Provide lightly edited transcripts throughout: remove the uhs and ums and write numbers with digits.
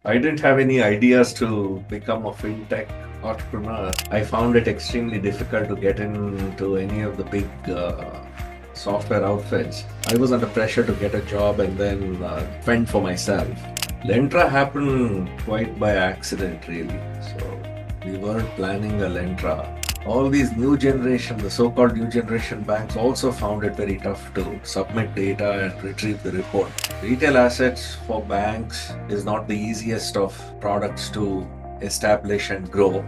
I didn't have any ideas to become a fintech entrepreneur. I found it extremely difficult to get into any of the big software outfits. I was under pressure to get a job and then fend for myself. Lentra happened quite by accident, really. So we weren't planning a Lentra. All these new generation, the so-called new generation banks also found it very tough to submit data and retrieve the report. Retail assets for banks is not the easiest of products to establish and grow.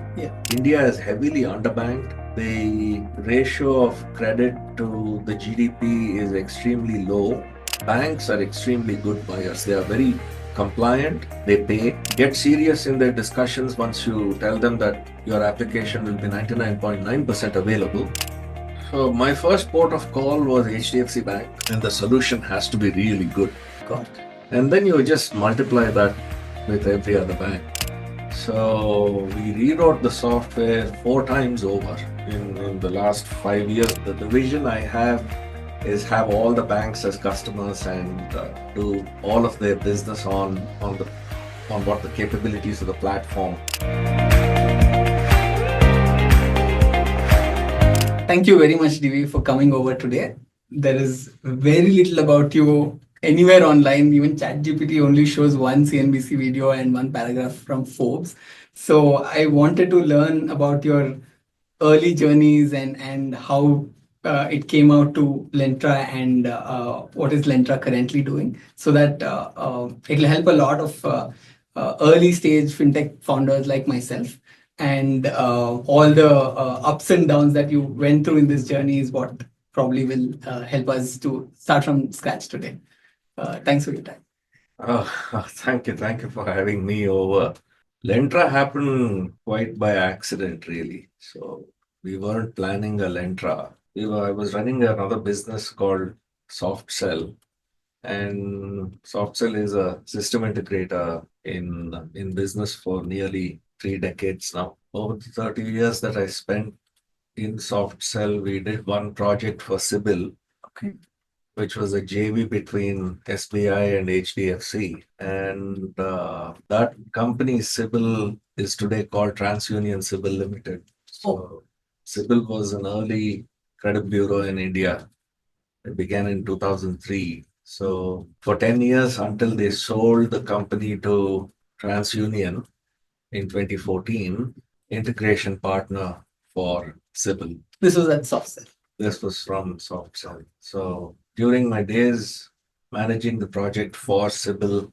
India is heavily underbanked. The ratio of credit to the GDP is extremely low. Banks are extremely good buyers. They are very compliant, they pay, get serious in their discussions once you tell them that your application will be 99.9% available. So my first port of call was HDFC Bank, and the solution has to be really good. And then you just multiply that with every other bank. So we rewrote the software 4 times over in the last 5 years. The vision I have is have all the banks as customers and do all of their business on what the capabilities of the platform. Thank you very much, Divi, for coming over today. There is very little about you anywhere online. Even ChatGPT only shows one CNBC video and one paragraph from Forbes. So I wanted to learn about your early journeys and how it came out to Lentra and what is Lentra currently doing, so that it'll help a lot of early stage fintech founders like myself. And all the ups and downs that you went through in this journey is what probably will help us to start from scratch today. Thanks for your time. Thank you for having me over. Lentra happened quite by accident, really. So we weren't planning a Lentra. I was running another business called Softcell, and Softcell is a system integrator in business for nearly 3 decades now. Over the 30 years that I spent in Softcell, we did one project for Sibyl, which was a JV between SBI and HDFC. And that company, Sibyl, is today called TransUnion Sibyl Limited. So Sibyl was an early credit bureau in India. It began in 2003. So for 10 years until they sold the company to TransUnion in 2014, integration partner for Sibyl. This was at Softcell. This was from Softcell. So during my days managing the project for Sibyl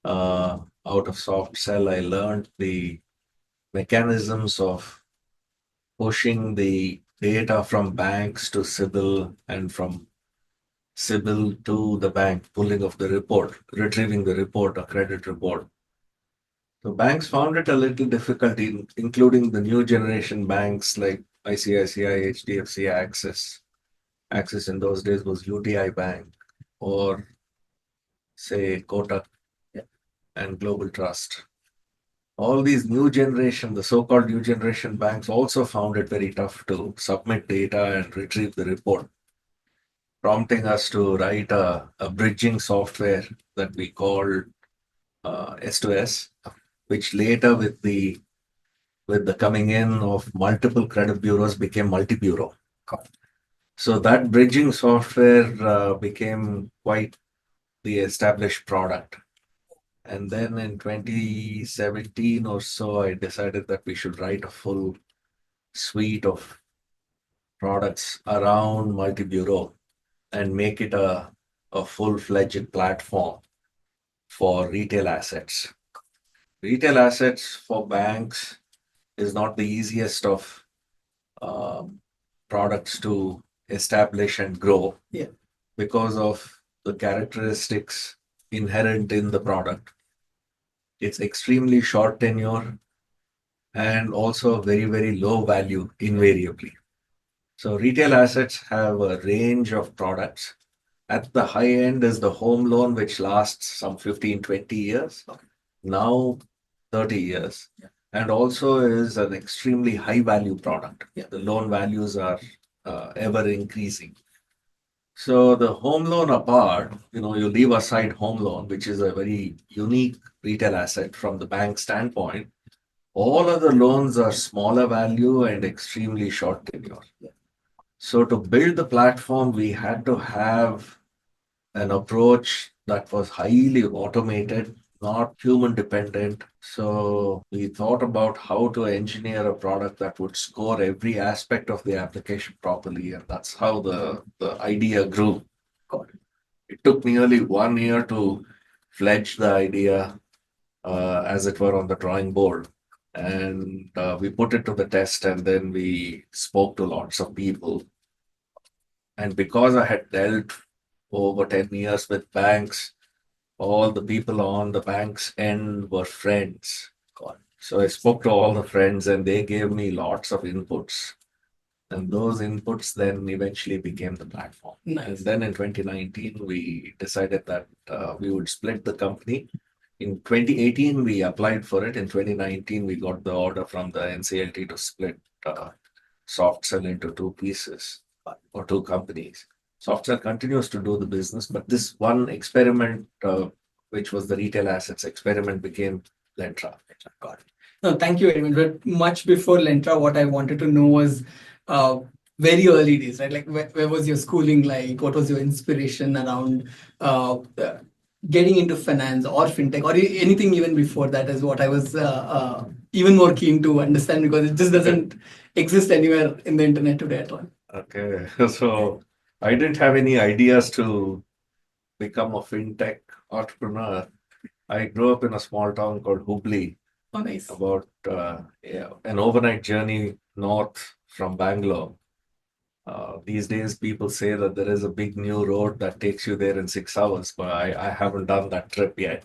out of Softcell, I learned the mechanisms of pushing the data from banks to Sibyl and from Sibyl to the bank, pulling of the report, retrieving the report, a credit report. So banks found it a little difficult, including the new generation banks like ICICI, HDFC, Axis. Axis in those days was UTI Bank, or say Kotak and Global Trust. All these new generation, the so-called new generation banks also found it very tough to submit data and retrieve the report, prompting us to write a bridging software that we called S2S, which later with the coming in of multiple credit bureaus became multi-bureau. So that bridging software became quite the established product. And then in 2017 or so, I decided that we should write a full suite of products around multi-bureau and make it a full-fledged platform for retail assets. Retail assets for banks is not the easiest of products to establish and grow because of the characteristics inherent in the product. It's extremely short tenure and also very, very low value invariably. So retail assets have a range of products. At the high end is the home loan, which lasts some 15, 20 years. Now 30 years. And also is an extremely high value product. The loan values are ever increasing. So the home loan apart, you leave aside home loan, which is a very unique retail asset from the bank standpoint. All other loans are smaller value and extremely short tenure. So to build the platform, we had to have an approach that was highly automated, not human dependent. So we thought about how to engineer a product that would score every aspect of the application properly. And that's how the idea grew. It took nearly 1 year to fledge the idea, as it were, on the drawing board. And we put it to the test, and then we spoke to lots of people. And because I had dealt over 10 years with banks, all the people on the bank's end were friends. So I spoke to all the friends, and they gave me lots of inputs. And those inputs then eventually became the platform. And then in 2019, we decided that we would split the company. In 2018, we applied for it. In 2019, we got the order from the NCLT to split Softcell into two pieces or two companies. Softcell continues to do the business, but this one experiment, which was the retail assets experiment, became Lentra. Got it. No, thank you very much. But much before Lentra, what I wanted to know was very early days, right? Like, where was your schooling like? What was your inspiration around getting into finance or fintech or anything even before that is what I was even more keen to understand, because it just doesn't exist anywhere in the internet today at all. Okay, so I didn't have any ideas to become a fintech entrepreneur. I grew up in a small town called Hubli, Oh, nice. about an overnight journey north from Bangalore. These days, people say that there is a big new road that takes you there in 6 hours, but I haven't done that trip yet.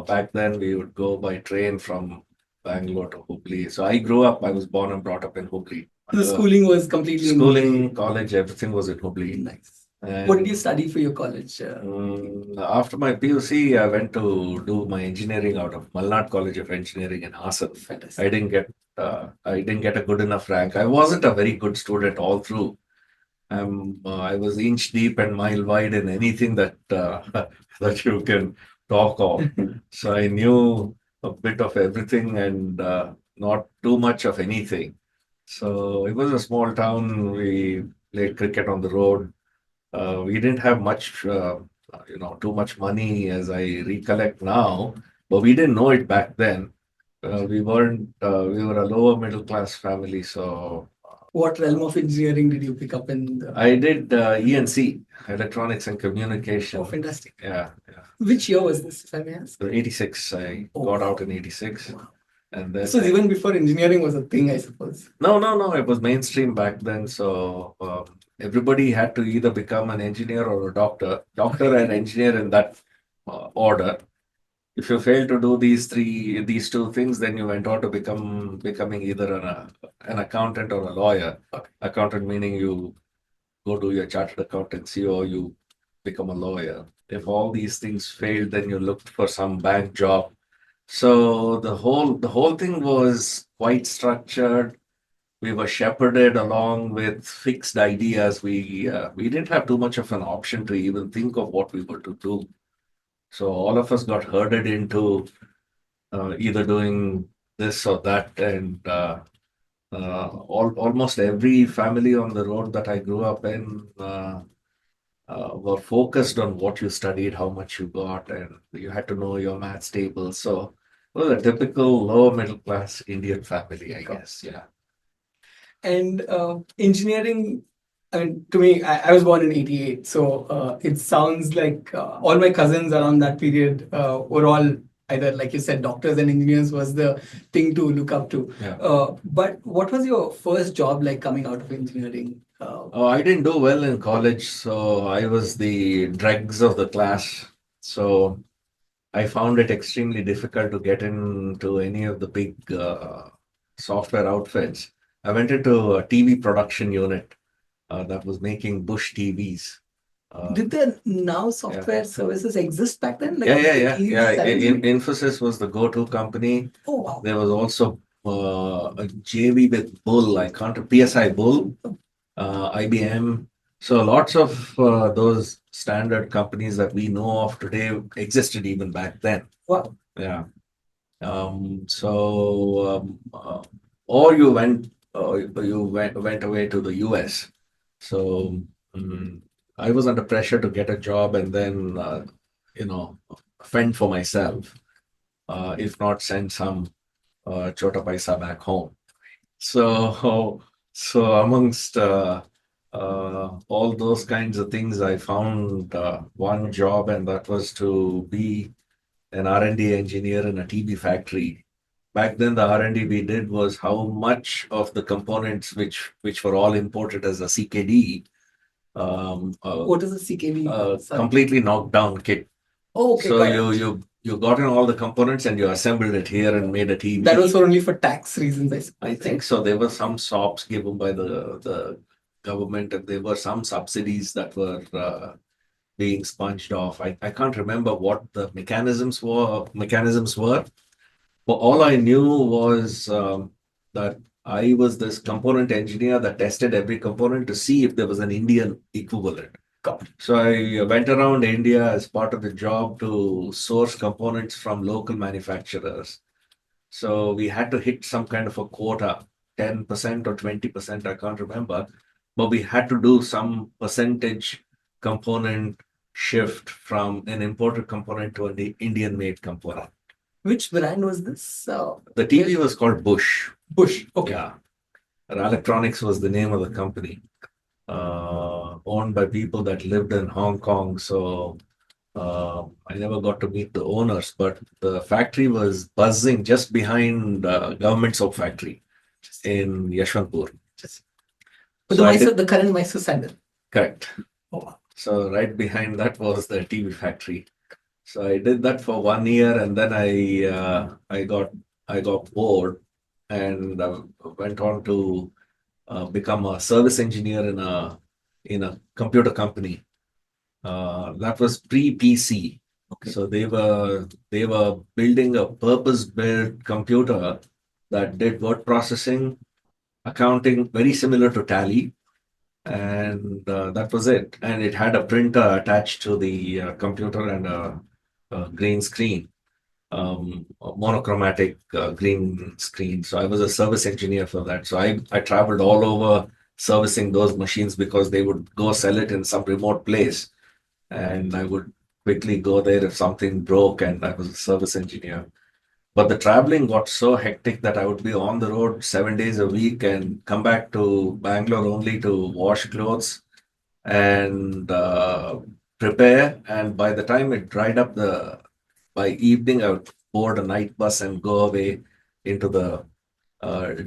Back then, we would go by train from Bangalore to Hubli. So I grew up, I was born and brought up in Hubli. The schooling was completely in Schooling, college, everything was in Hubli. Nice. And What did you study for your college? after my PUC, I went to do my engineering out of Malnad College of Engineering in Hassan. Fantastic. I didn't get a good enough rank. I wasn't a very good student all through. I was inch deep and mile wide in anything that that you can talk of. So I knew a bit of everything and not too much of anything. So it was a small town. We played cricket on the road. We didn't have much, too much money as I recollect now, but we didn't know it back then. We weren't. We were a lower middle class family, so. What realm of engineering did you pick up in? I did ENC, Electronics and Communication. Oh, fantastic. Yeah. Which year was this, if I may ask? 86. I got out in 86. Wow. And then this was even before engineering was a thing, I suppose. No. It was mainstream back then. So everybody had to either become an engineer or a doctor and engineer in that order. If you fail to do these two things, then you went on to becoming either an accountant or a lawyer. Okay. Accountant meaning you go do your chartered accountancy or you become a lawyer. If all these things failed, then you looked for some bank job. So the whole thing was quite structured. We were shepherded along with fixed ideas. We didn't have too much of an option to even think of what we were to do. So all of us got herded into either doing this or that, and almost every family on the road that I grew up in were focused on what you studied, how much you got, and you had to know your maths table. So it was a typical lower middle class Indian family, I guess. Yeah. And engineering, I mean, to me, I was born in 88. So it sounds like all my cousins around that period were all either, like you said, doctors and engineers was the thing to look up to. Yeah. But what was your first job like coming out of engineering? I didn't do well in college, so I was the dregs of the class. So I found it extremely difficult to get into any of the big software outfits. I went into a TV production unit that was making Bush TVs. Did the now software services exist back then? Like Yeah. in Infosys was the go-to company. Oh, wow. There was also a JV with Bull. I can't PSI Bull, IBM. So lots of those standard companies that we know of today existed even back then. Wow. Yeah. So, or you went away to the US. So, mm, I was under pressure to get a job and then, you know, fend for myself, if not send some chota paisa back home. So, so amongst all those kinds of things, I found one job, and that was to be an R&D engineer in a TB factory. Back then, the R&D we did was how much of the components which were all imported as a CKD, What is the CKV? Sorry. completely knocked down kit. Oh, okay, So got you it. you got in all the components and you assembled it here and made a TV. That was only for tax reasons, I suppose. I think so. There were some SOPs given by the government, and there were some subsidies that were being sponged off. I can't remember what the mechanisms were, but all I knew was that I was this component engineer that tested every component to see if there was an Indian equivalent. Got it. So I went around India as part of the job to source components from local manufacturers. So we had to hit some kind of a quota, 10% or 20%, I can't remember. But we had to do some percentage component shift from an imported component to an Indian made component. Which brand was this? The TV was called Bush. Bush. Okay. Yeah. Electronics was the name of the company, owned by people that lived in Hong Kong. So I never got to meet the owners, but the factory was buzzing just behind government soap factory in Yashwantpur. But So I the current Mysore sandal. correct. Oh, wow. So right behind that was the TV factory. So I did that for 1 year, and then I got bored and went on to become a service engineer in a computer company. That was pre-PC. Okay. So they were building a purpose-built computer that did word processing, accounting, very similar to Tally, and that was it. And it had a printer attached to the computer and a green screen, a monochromatic green screen. So I was a service engineer for that. So I traveled all over servicing those machines because they would go sell it in some remote place, and I would quickly go there if something broke, and I was a service engineer. But the traveling got so hectic that I would be on the road 7 days a week and come back to Bangalore only to wash clothes and prepare. And by the time it dried up, by evening, I would board a night bus and go away into the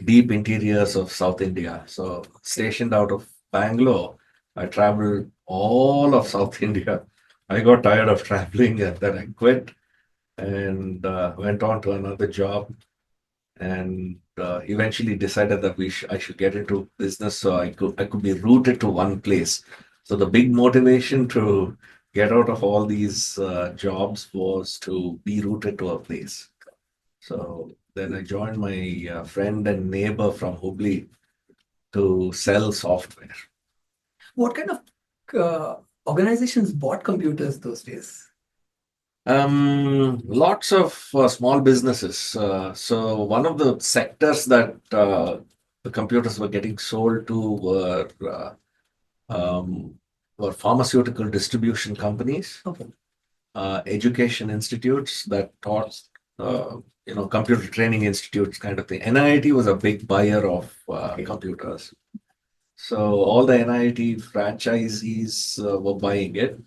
deep interiors of South India. So, stationed out of Bangalore, I traveled all of South India. I got tired of traveling and then I quit and went on to another job, and eventually decided that I should get into business so I could be rooted to one place. So the big motivation to get out of all these jobs was to be rooted to a place. So then I joined my friend and neighbor from Hubli to sell software. What kind of organizations bought computers those days? Lots of small businesses. So one of the sectors that the computers were getting sold to were pharmaceutical distribution companies, Okay. education institutes that taught, computer training institutes kind of thing. NIT was a big buyer of Okay. computers. So all the NIT franchisees were buying it.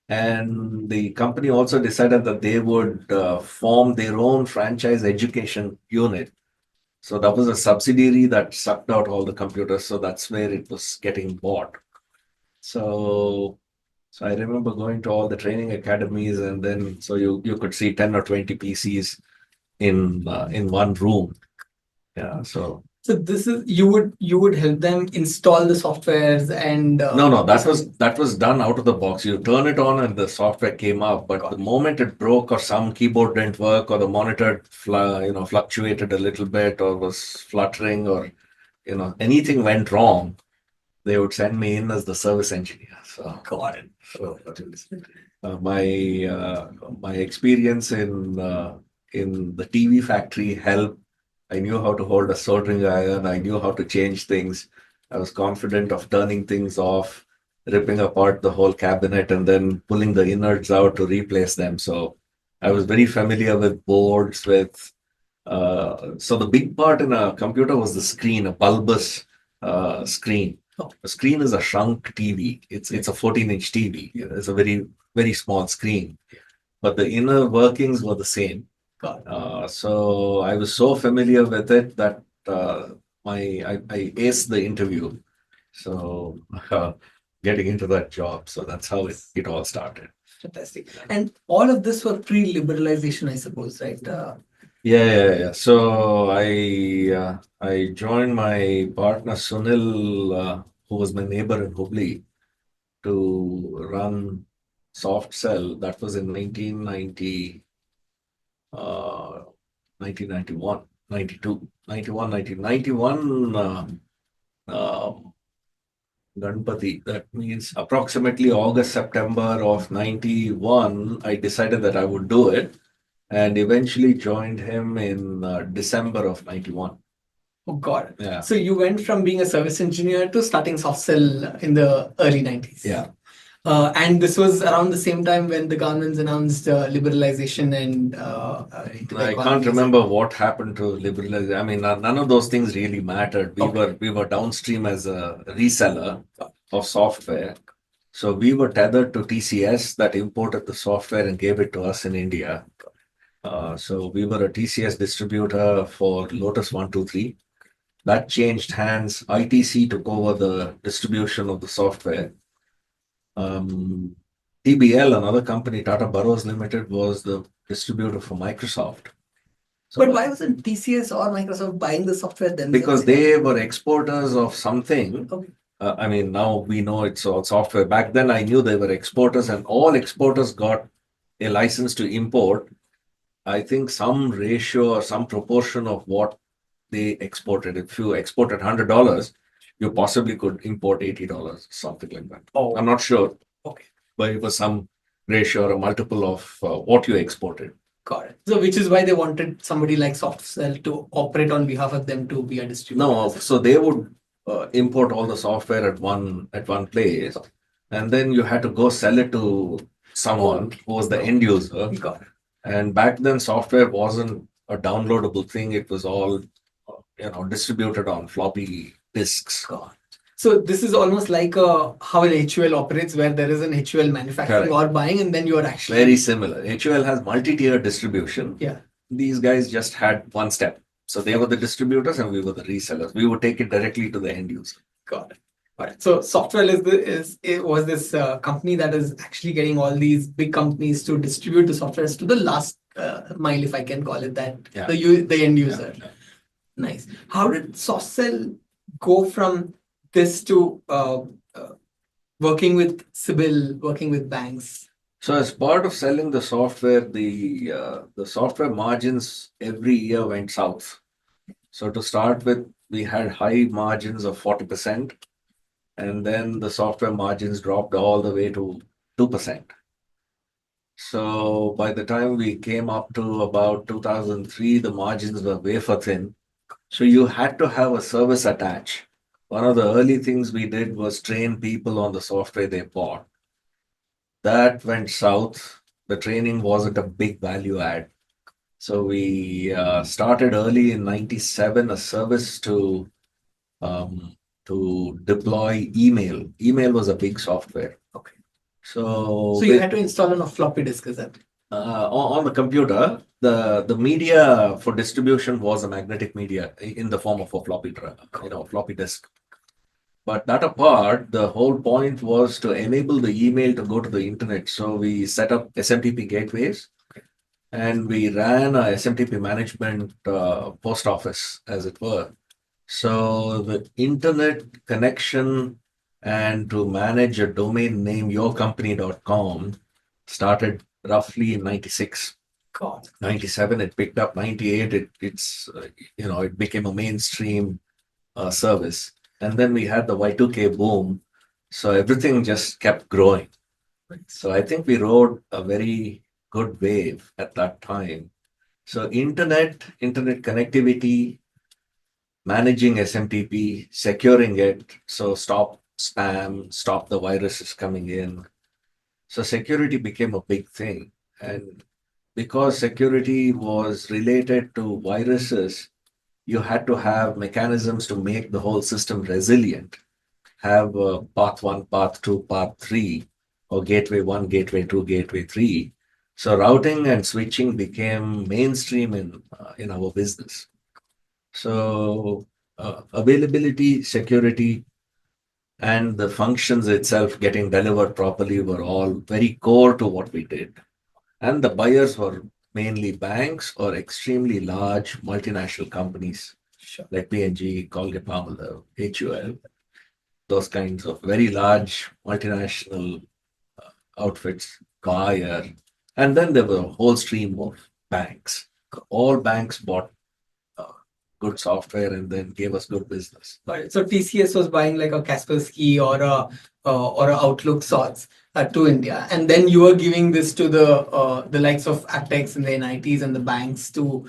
And the company also decided that they would form their own franchise education unit. So that was a subsidiary that sucked out all the computers. So that's where it was getting bought. So, so I remember going to all the training academies, and then so you could see 10 or 20 PCs in one room. Yeah. So this is you would help them install the softwares and no, that was done out of the box. You turn it on and the software came up, but the moment it broke or some keyboard didn't work or the monitor fluctuated a little bit or was fluttering or anything went wrong, they would send me in as the service engineer. So, Got it. so my experience in the TV factory helped. I knew how to hold a soldering iron. I knew how to change things. I was confident of turning things off, ripping apart the whole cabinet, and then pulling the innards out to replace them. So I was very familiar with boards. So the big part in a computer was the screen, a bulbous screen. Oh. A screen is a shrunk TV. It's a 14-inch TV. It's a very small screen, but the inner workings were the same. Got it. So I was so familiar with it that I aced the interview. So getting into that job. So that's how it all started. Fantastic. And all of this for pre-liberalization, I suppose, right? Yeah. So I joined my partner Sunil, who was my neighbor in Hubli, to run Softcell. That was in 1991, 92, 91, 1991. Ganpati. That means approximately August, September of 91, I decided that I would do it and eventually joined him in December of 91. Oh, God. Yeah. So you went from being a service engineer to starting Softcell in the early 90s. Yeah. And this was around the same time when the governments announced liberalization and I can't remember what happened to liberalization. I mean, none of those things really mattered. We were downstream as a reseller of software. So we were tethered to TCS that imported the software and gave it to us in India. So we were a TCS distributor for Lotus 123. That changed hands. ITC took over the distribution of the software. TBL, another company, Tata Burrows Limited, was the distributor for Microsoft. So, but why wasn't TCS or Microsoft buying the software themselves? Because they were exporters of something. Okay. I mean, now we know it's all software. Back then, I knew they were exporters, and all exporters got a license to import. I think some ratio or some proportion of what they exported. If you exported $100, you possibly could import $80, something like that. Oh. I'm not sure. Okay. But it was some ratio or a multiple of what you exported. Got it. So, which is why they wanted somebody like Softcell to operate on behalf of them to be a distributor. No, so they would import all the software at one place, and then you had to go sell it to someone who was the end user. Got it. And back then, software wasn't a downloadable thing; it was all distributed on floppy disks. Got it. So this is almost like how an HUL operates, where there is an HUL manufacturing or buying, and then you are actually very similar. HUL has multi-tier distribution. Yeah. These guys just had one step. So they were the distributors and we were the resellers. We would take it directly to the end user. Got it. Got it. So Softwell was this company that is actually getting all these big companies to distribute the softwares to the last mile, if I can call it that, the end user. Yeah. Nice. How did Softcell go from this to working with CIBIL, working with banks? So as part of selling the software, the software margins every year went south. So to start with, we had high margins of 40%, and then the software margins dropped all the way to 2%. So by the time we came up to about 2003, the margins were wafer thin. So you had to have a service attach. One of the early things we did was train people on the software they bought. That went south. The training wasn't a big value add. So we started early in 97 a service to deploy email. Email was a big software. Okay. So you had to install on a floppy disk, is that? On the computer, the media for distribution was a magnetic media in the form of a floppy disk. But that apart, the whole point was to enable the email to go to the internet. So we set up SMTP gateways and we ran a SMTP management post office, as it were. So the internet connection and to manage a domain name, yourcompany.com, started roughly in 96. God. 97, it picked up. 98, it became a mainstream service. And then we had the Y2K boom. So everything just kept growing. So I think we rode a very good wave at that time. So internet connectivity, managing SMTP, securing it. So stop spam, stop the viruses coming in. So security became a big thing. And because security was related to viruses, you had to have mechanisms to make the whole system resilient. Have path one, path two, path three, or gateway one, gateway two, gateway three. So routing and switching became mainstream in our business. So availability, security, and the functions itself getting delivered properly were all very core to what we did. And the buyers were mainly banks or extremely large multinational companies Sure. like P&G, Colgate-Palmolive, HUL, those kinds of very large multinational outfits, Bayer. And then there were a whole stream of banks. All banks bought uh, good software and then gave us good business. Right. So TCS was buying like a Kaspersky or a Outlook sorts to India, and then you were giving this to the likes of Aptex and the NITs and the banks to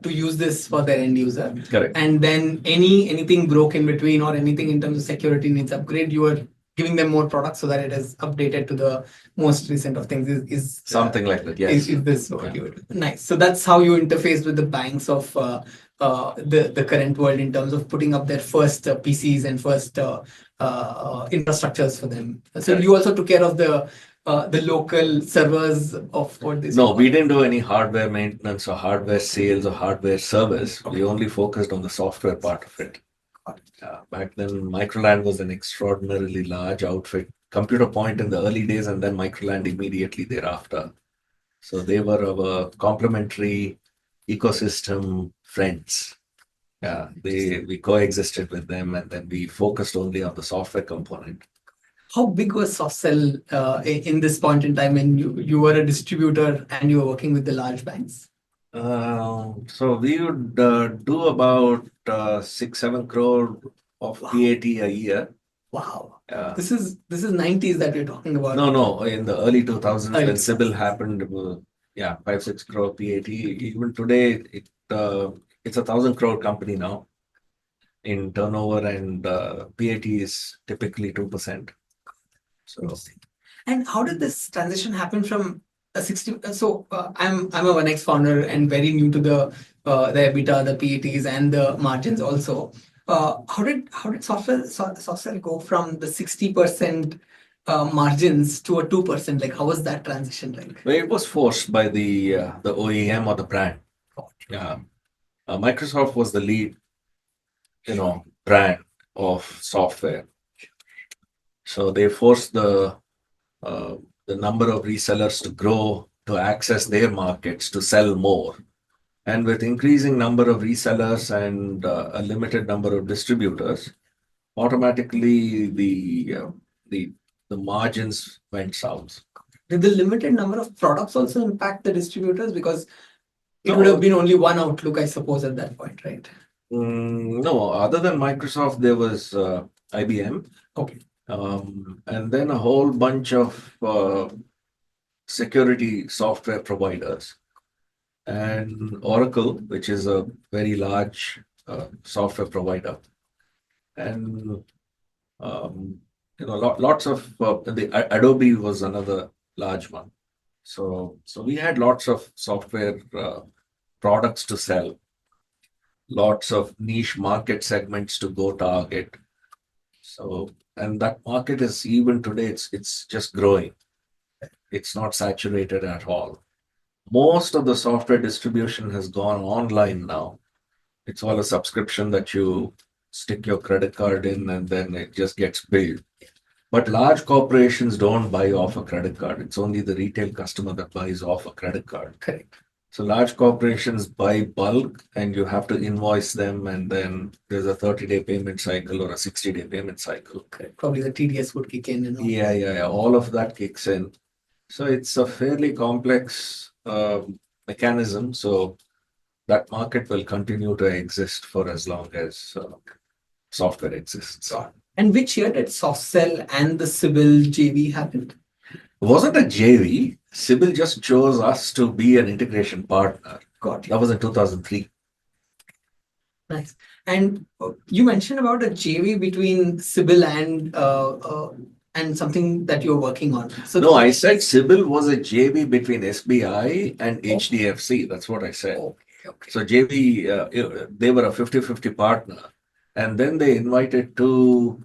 use this for their end user. Correct. And then anything broke in between or anything in terms of security needs upgrade, you were giving them more products so that it is updated to the most recent of things. Is Something like that, yes. Is this what you would? Nice. So that's how you interface with the banks of the current world in terms of putting up their first PCs and first infrastructures for them. So Correct. you also took care of the local servers of what this. No, we didn't do any hardware maintenance or hardware sales or hardware service. We only focused on the software part of it. Back then, Microland was an extraordinarily large outfit. Computer Point in the early days, and then Microland immediately thereafter. So they were our complementary ecosystem friends. Yeah, we coexisted with them, and then we focused only on the software component. How big was Softcell in this point in time when you were a distributor and you were working with the large banks? So we would do about 6-7 crore of PAT a year. Wow. Yeah. This is 90s that we're talking about. No, in the early 2000s Early when Sybil happened, 5-6 crore PAT. Even today, it's 1,000 crore company now in turnover, and PAT is typically 2%. So Interesting. And how did this transition happen from a 60? So I'm a 1x founder and very new to the EBITDA, the PATs, and the margins also. How did Softcell go from the 60% margins to a 2%? Like how was that transition like? well, it was forced by the OEM or the brand. Yeah, Microsoft was the lead, brand of software. So they forced the number of resellers to grow, to access their markets, to sell more. And with increasing number of resellers and a limited number of distributors, automatically the margins went south. Did the limited number of products also impact the distributors? Because it No. would have been only one Outlook, I suppose, at that point, right? No, other than Microsoft, there was IBM. Okay. And then a whole bunch of security software providers. And Oracle, which is a very large software provider. And lots of the Adobe was another large one. So we had lots of software products to sell, lots of niche market segments to go target. So, and that market is even today, it's just growing. It's not saturated at all. Most of the software distribution has gone online now. It's all a subscription that you stick your credit card in and then it just gets billed. But large corporations don't buy off a credit card. It's only the retail customer that buys off a credit card. Correct. So large corporations buy bulk and you have to invoice them, and then there's a 30-day payment cycle or a 60-day payment cycle. Correct. Probably the TDS would kick in. Yeah. All of that kicks in. So it's a fairly complex mechanism. So that market will continue to exist for as long as software exists. And which year did Softcell and the Civil JV happen? It wasn't a JV. Sybil just chose us to be an integration partner. Got you. That was in 2003. Nice. And you mentioned about a JV between Civil and something that you're working on. So No, I said Sybil was a JV between SBI and HDFC. That's what I said. Okay. So JV, they were a 50-50 partner. And then they invited two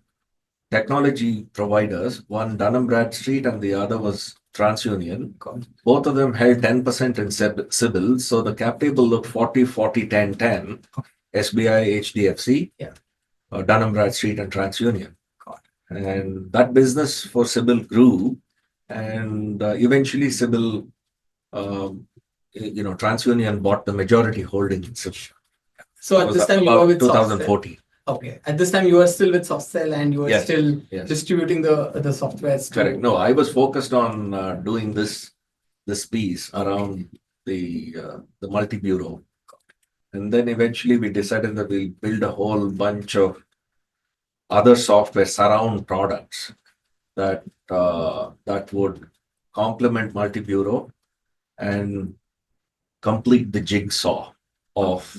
technology providers, one Dun& Bradstreet and the other was TransUnion. Both of them held 10% in Sybil. So the cap table looked 40-40-10-10. SBI, HDFC, Dun & Bradstreet and TransUnion. And that business for Sybil grew. And eventually Sybil, TransUnion bought the majority holding in Sybil. So at this time you were with 2014. Softcell. Okay. At this time you were still with Softcell and you were Yes, still yes. distributing the software. Correct. No, I was focused on doing this piece around the multi-bureau. And then eventually we decided that we'll build a whole bunch of other software surround products that would complement multi-bureau and complete the jigsaw of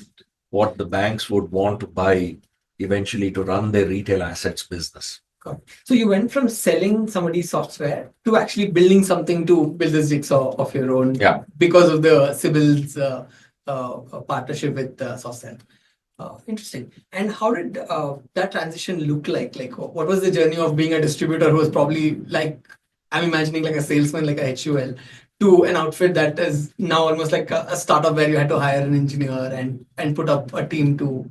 what the banks would want to buy eventually to run their retail assets business. So you went from selling somebody's software to actually building something to build this jigsaw of your own. Yeah. Because of the Sybil's partnership with Softcell. Interesting. And how did that transition look like? Like, what was the journey of being a distributor who was probably like, I'm imagining like a salesman, like a HUL, to an outfit that is now almost like a startup where you had to hire an engineer and put up a team to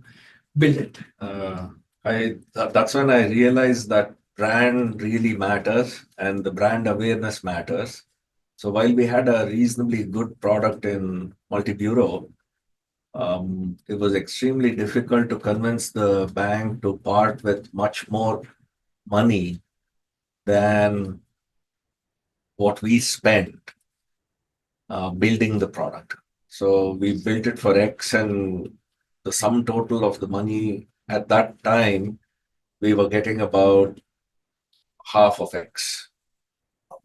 build it? That's when I realized that brand really matters and the brand awareness matters. So while we had a reasonably good product in multi-bureau, it was extremely difficult to convince the bank to part with much more money than what we spent building the product. So we built it for X, and the sum total of the money at that time, we were getting about half of X.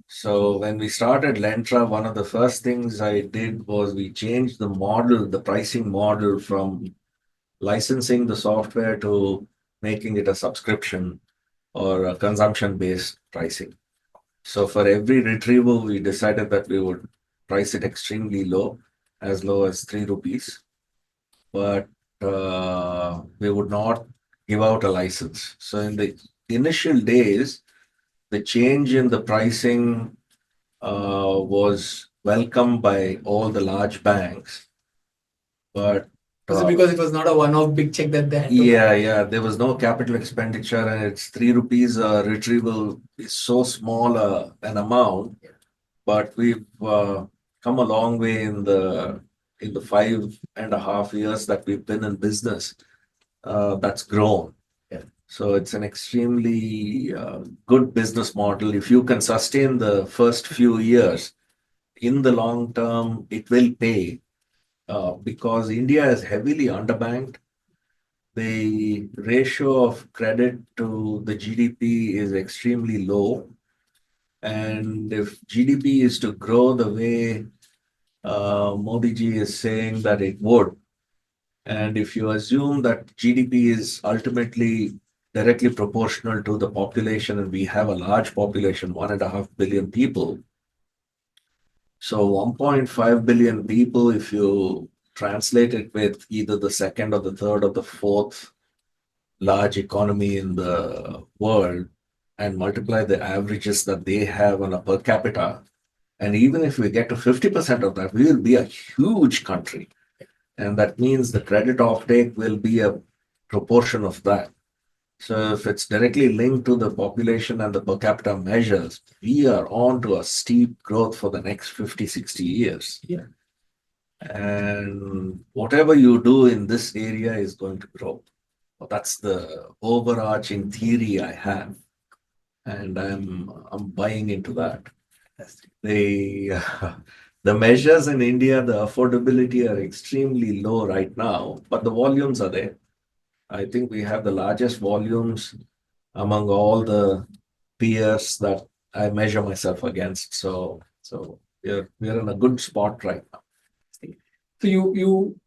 So when we started Lentra, one of the first things I did was we changed the model, the pricing model from licensing the software to making it a subscription or a consumption-based pricing. So for every retrieval, we decided that we would price it extremely low as 3 rupees. But we would not give out a license. So in the initial days, the change in the pricing was welcomed by all the large banks. But was it because it was not a one-off big check that they had to yeah, there was no capital expenditure, and it's 3 rupees retrieval is so small an amount. But we've come a long way in the 5.5 years that we've been in business. That's grown. So it's an extremely good business model. If you can sustain the first few years, in the long term, it will pay because India is heavily underbanked. The ratio of credit to the GDP is extremely low. And if GDP is to grow the way Modi ji is saying that it would, and if you assume that GDP is ultimately directly proportional to the population, and we have a large population, 1.5 billion people. So 1.5 billion people, if you translate it with either the second or the third or the fourth large economy in the world and multiply the averages that they have on a per capita, and even if we get to 50% of that, we will be a huge country. And that means the credit offtake will be a proportion of that. So if it's directly linked to the population and the per capita measures, we are on to a steep growth for the next 50, 60 years. Yeah. And whatever you do in this area is going to grow. That's the overarching theory I have. And I'm buying into that. The measures in India, the affordability are extremely low right now, but the volumes are there. I think we have the largest volumes among all the peers that I measure myself against. So we're in a good spot right now. So you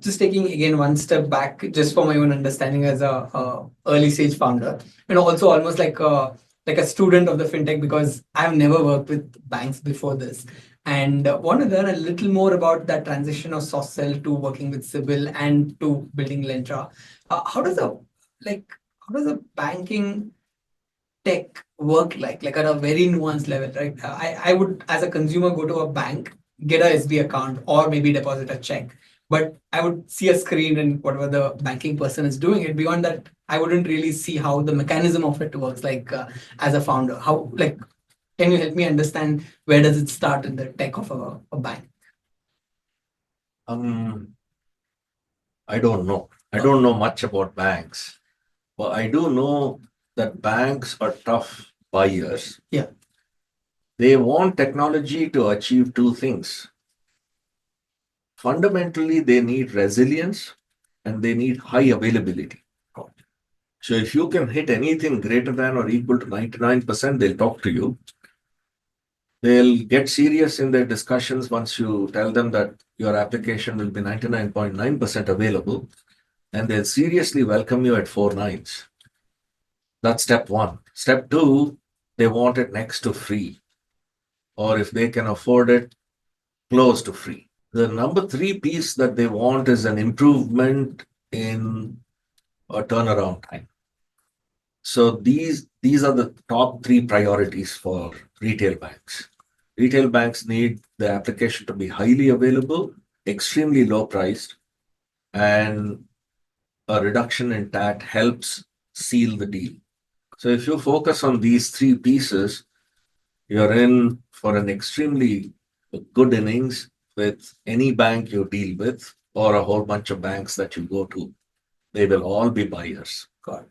just taking again one step back, just for my own understanding as a early stage founder, and also almost like a student of the fintech, because I've never worked with banks before this, and want to learn a little more about that transition of Softcell to working with Sybil and to building Lentra. How does a like how does a banking tech work like at a very nuanced level, right? I would, as a consumer, go to a bank, get a SB account, or maybe deposit a check. But I would see a screen and whatever the banking person is doing it. Beyond that, I wouldn't really see how the mechanism of it works. As a founder, how can you help me understand where does it start in the tech of a bank? I don't know. I don't know much about banks, but I do know that banks are tough buyers. Yeah. They want technology to achieve two things. Fundamentally, they need resilience and they need high availability. So if you can hit anything greater than or equal to 99%, they'll talk to you. They'll get serious in their discussions once you tell them that your application will be 99.9% available, and they'll seriously welcome you at 4 nines. That's step one. Step two, they want it next to free, or if they can afford it, close to free. The number three piece that they want is an improvement in a turnaround time. So these are the top three priorities for retail banks. Retail banks need the application to be highly available, extremely low priced, and a reduction in TAT helps seal the deal. So if you focus on these three pieces, you're in for an extremely good innings with any bank you deal with or a whole bunch of banks that you go to. They will all be buyers. Got it.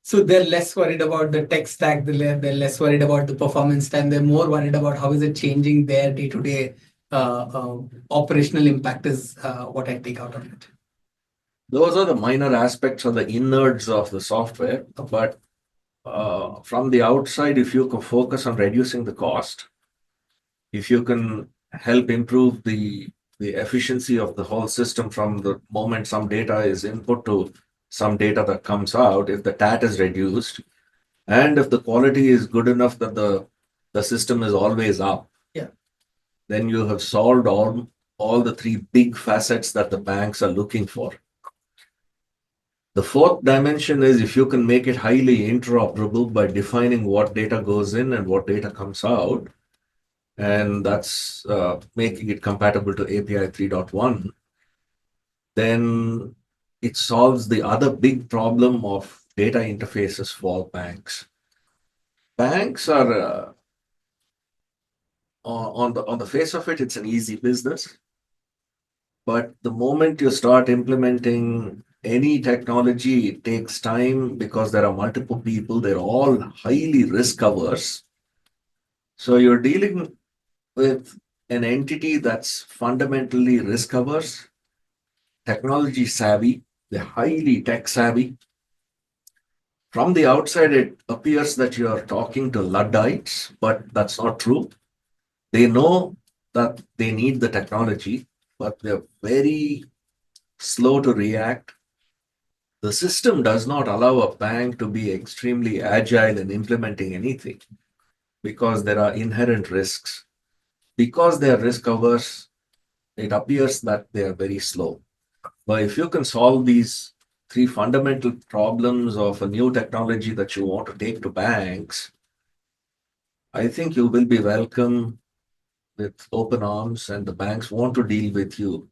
So they're less worried about the tech stack, they're less worried about the performance time, they're more worried about how is it changing their day-to-day operational impact is what I take out of it. Those are the minor aspects of the innards of the software, but from the outside, if you can focus on reducing the cost, if you can help improve the efficiency of the whole system from the moment some data is input to some data that comes out, if the TAT is reduced, and if the quality is good enough that the system is always up, yeah, then you have solved all the three big facets that the banks are looking for. The fourth dimension is if you can make it highly interoperable by defining what data goes in and what data comes out, and that's making it compatible to API 3.1, then it solves the other big problem of data interfaces for banks. Banks are on the face of it, it's an easy business, but the moment you start implementing any technology, it takes time because there are multiple people. They're all highly risk averse. So you're dealing with an entity that's fundamentally risk averse, technology savvy, they're highly tech savvy. From the outside, it appears that you're talking to Luddites, but that's not true. They know that they need the technology, but they're very slow to react. The system does not allow a bank to be extremely agile in implementing anything because there are inherent risks. Because they are risk averse, it appears that they are very slow. But if you can solve these three fundamental problems of a new technology that you want to take to banks, I think you will be welcome with open arms and the banks want to deal with you.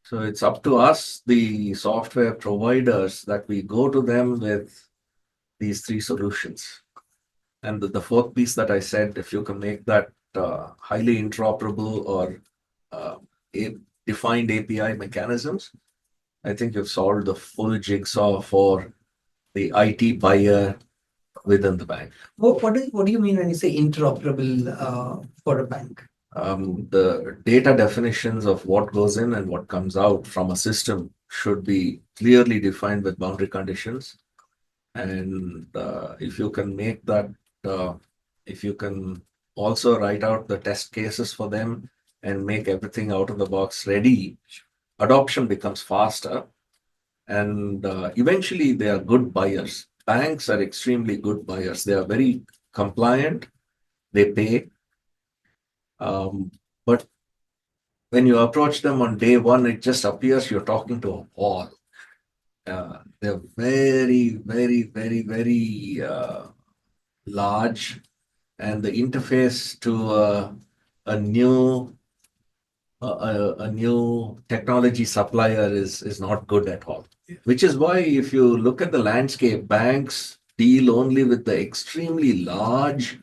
So it's up to us, the software providers, that we go to them with these three solutions. And the fourth piece that I said, if you can make that highly interoperable or defined API mechanisms, I think you've solved the full jigsaw for the IT buyer within the bank. What do you mean when you say interoperable for a bank? The data definitions of what goes in and what comes out from a system should be clearly defined with boundary conditions. And if you can make that, if you can also write out the test cases for them and make everything out of the box ready, adoption becomes faster. And eventually they are good buyers. Banks are extremely good buyers. They are very compliant, they pay. But when you approach them on day one, it just appears you're talking to a wall. They're very, very, very, very large, and the interface to a new a new technology supplier is not good at all. Which is why, if you look at the landscape, banks deal only with the extremely large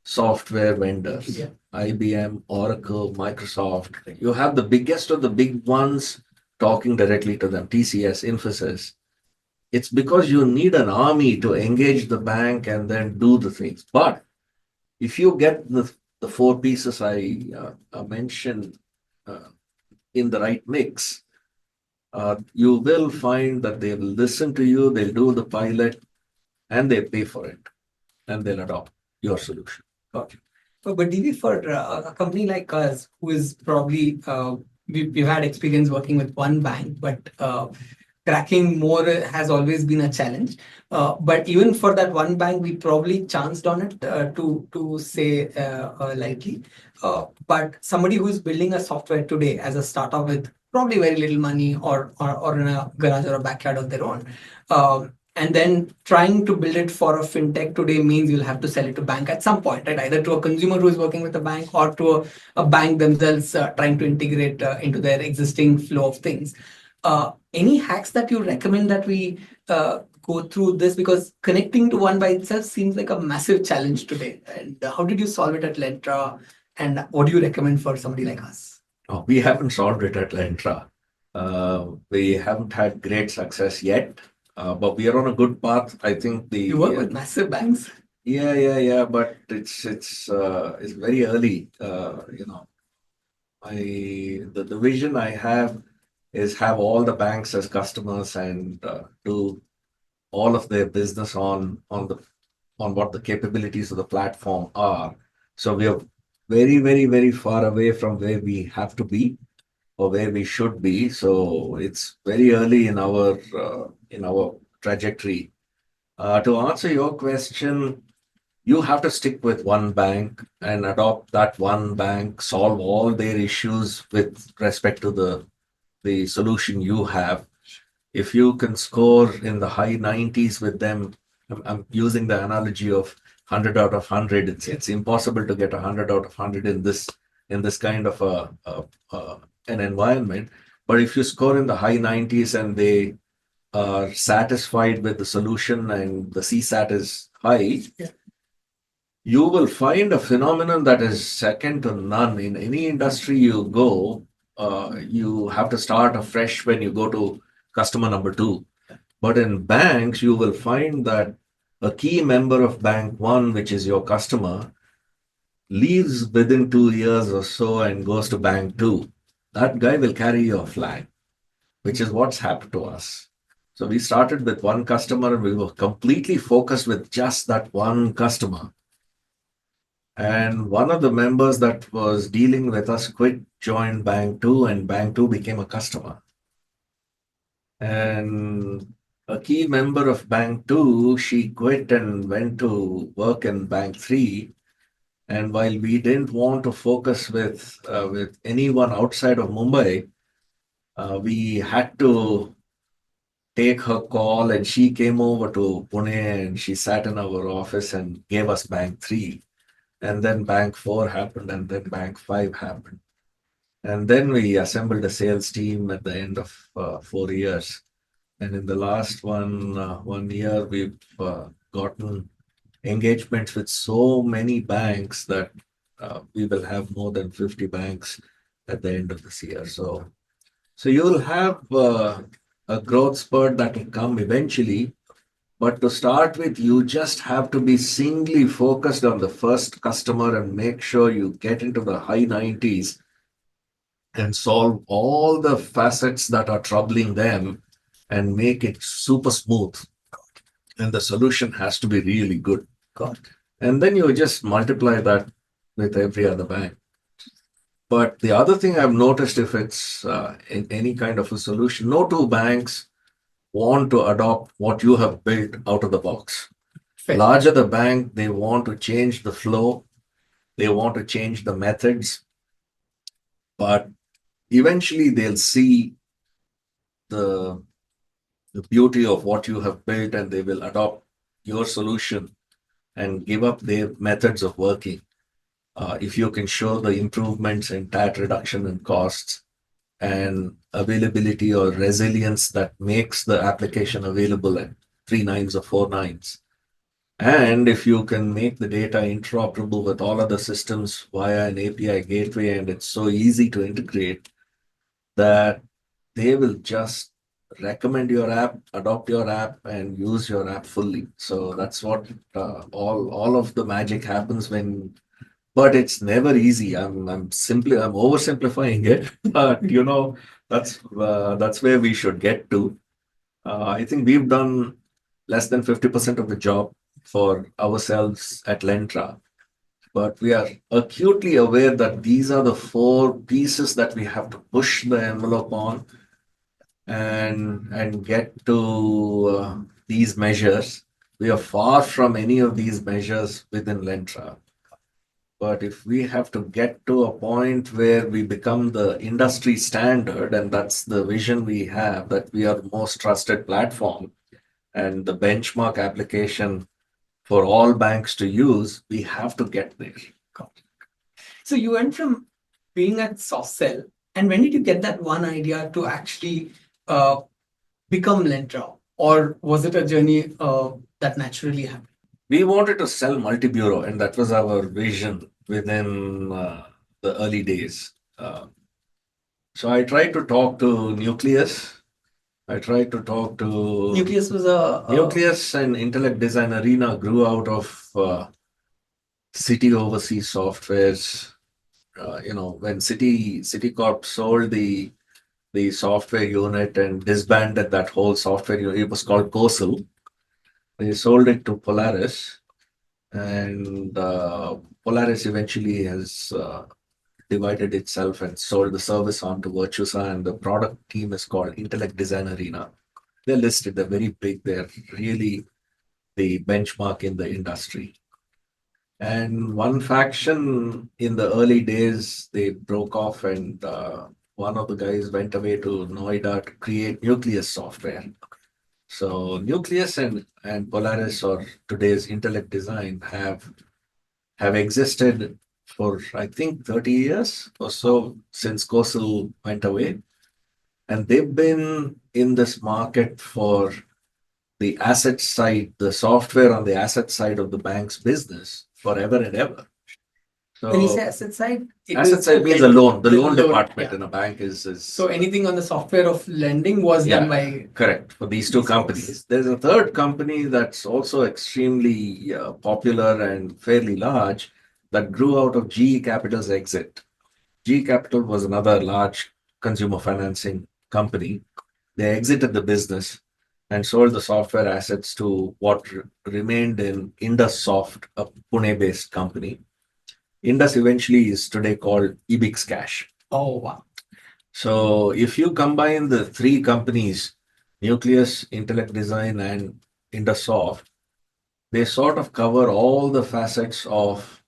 software vendors. Yeah. IBM, Oracle, Microsoft. You have the biggest of the big ones talking directly to them, TCS, Infosys. It's because you need an army to engage the bank and then do the things. But if you get the four pieces I mentioned uh, in the right mix, you will find that they will listen to you, they'll do the pilot, and they pay for it, and they'll adopt your solution. Got it. But DV, for a company like us, who is probably we've had experience working with one bank, but cracking more has always been a challenge. But even for that one bank, we probably chanced on it to say lightly. But somebody who is building a software today as a startup with probably very little money or in a garage or a backyard of their own. And then trying to build it for a fintech today means you'll have to sell it to bank at some point, right? Either to a consumer who is working with a bank or to a bank themselves trying to integrate into their existing flow of things. Any hacks that you recommend that we go through this? Because connecting to one by itself seems like a massive challenge today. And how did you solve it at Lentra? And what do you recommend for somebody like us? Oh, we haven't solved it at Lentra. We haven't had great success yet, but we are on a good path. I think You work with massive banks. yeah. But it's very early. The vision I have is have all the banks as customers and do all of their business on what the capabilities of the platform are. So we are very, very, very far away from where we have to be or where we should be. So it's very early in our trajectory. To answer your question, you have to stick with one bank and adopt that one bank, solve all their issues with respect to the solution you have. If you can score in the high 90s with them, I'm using the analogy of 100 out of 100. It's impossible to get 100 out of 100 in this kind of an environment. But if you score in the high 90s and they are satisfied with the solution and the CSAT is high, you will find a phenomenon that is second to none. In any industry you go, you have to start afresh when you go to customer number two. But in banks, you will find that a key member of bank one, which is your customer, leaves within 2 years or so and goes to bank two. That guy will carry your flag, which is what's happened to us. So we started with one customer and we were completely focused with just that one customer. And one of the members that was dealing with us quit, joined Bank 2, and Bank 2 became a customer. And a key member of Bank 2, she quit and went to work in Bank 3. And while we didn't want to focus with anyone outside of Mumbai, we had to take her call, and she came over to Pune and she sat in our office and gave us Bank 3. And then Bank 4 happened, and then Bank 5 happened. And then we assembled a sales team at the end of 4 years. And in the last 1 year, we've gotten engagements with so many banks that we will have more than 50 banks at the end of this year. So you'll have a growth spurt that will come eventually. But to start with, you just have to be singly focused on the first customer and make sure you get into the high 90s and solve all the facets that are troubling them and make it super smooth. And the solution has to be really good. Got it. And then you just multiply that with every other bank. But the other thing I've noticed, if it's in any kind of a solution, no two banks want to adopt what you have built out of the box. Fair. Larger the bank, they want to change the flow, they want to change the methods, but eventually they'll see the, the beauty of what you have built and they will adopt your solution and give up their methods of working. If you can show the improvements in TAT reduction and costs and availability or resilience that makes the application available at 3 nines or 4 nines. And if you can make the data interoperable with all other systems via an API gateway, and it's so easy to integrate that they will just recommend your app, adopt your app, and use your app fully. So that's what all of the magic happens when. But it's never easy. I'm oversimplifying it, but that's where we should get to. I think we've done less than 50% of the job for ourselves at Lentra, but we are acutely aware that these are the four pieces that we have to push the envelope on and get to these measures. We are far from any of these measures within Lentra. But if we have to get to a point where we become the industry standard, and that's the vision we have, that we are the most trusted platform and the benchmark application for all banks to use, we have to get there. So you went from being at Softcell, and when did you get that one idea to actually become Lentra? Or was it a journey that naturally happened? We wanted to sell multi-bureau, and that was our vision within the early days. So I tried to talk to Nucleus. I tried to talk to Nucleus was a Nucleus and Intellect Design Arena grew out of City Overseas Softwares. When City Corp sold the software unit and disbanded that whole software unit, it was called COSL. They sold it to Polaris, and Polaris eventually has divided itself and sold the service on to Virtusa, and the product team is called Intellect Design Arena. They're listed, they're very big, they're really the benchmark in the industry. And one faction in the early days, they broke off, and one of the guys went away to Noida to create Nucleus software. So Nucleus and Polaris, or today's Intellect Design, have existed for I think 30 years or so since COSL went away. And they've been in this market for the asset side, the software on the asset side of the bank's business forever and ever. when you say So asset side, asset side means the loan loan, department yeah. in a bank is So anything on the software of lending was done by correct for these two these companies. folks. There's a third company that's also extremely popular and fairly large that grew out of GE Capital's exit. GE Capital was another large consumer financing company. They exited the business and sold the software assets to what remained in IndusSoft, a Pune-based company. Indus eventually is today called Ebix Cash. Oh wow. So if you combine the three companies, Nucleus, Intellect Design, and IndusSoft, they sort of cover all the facets of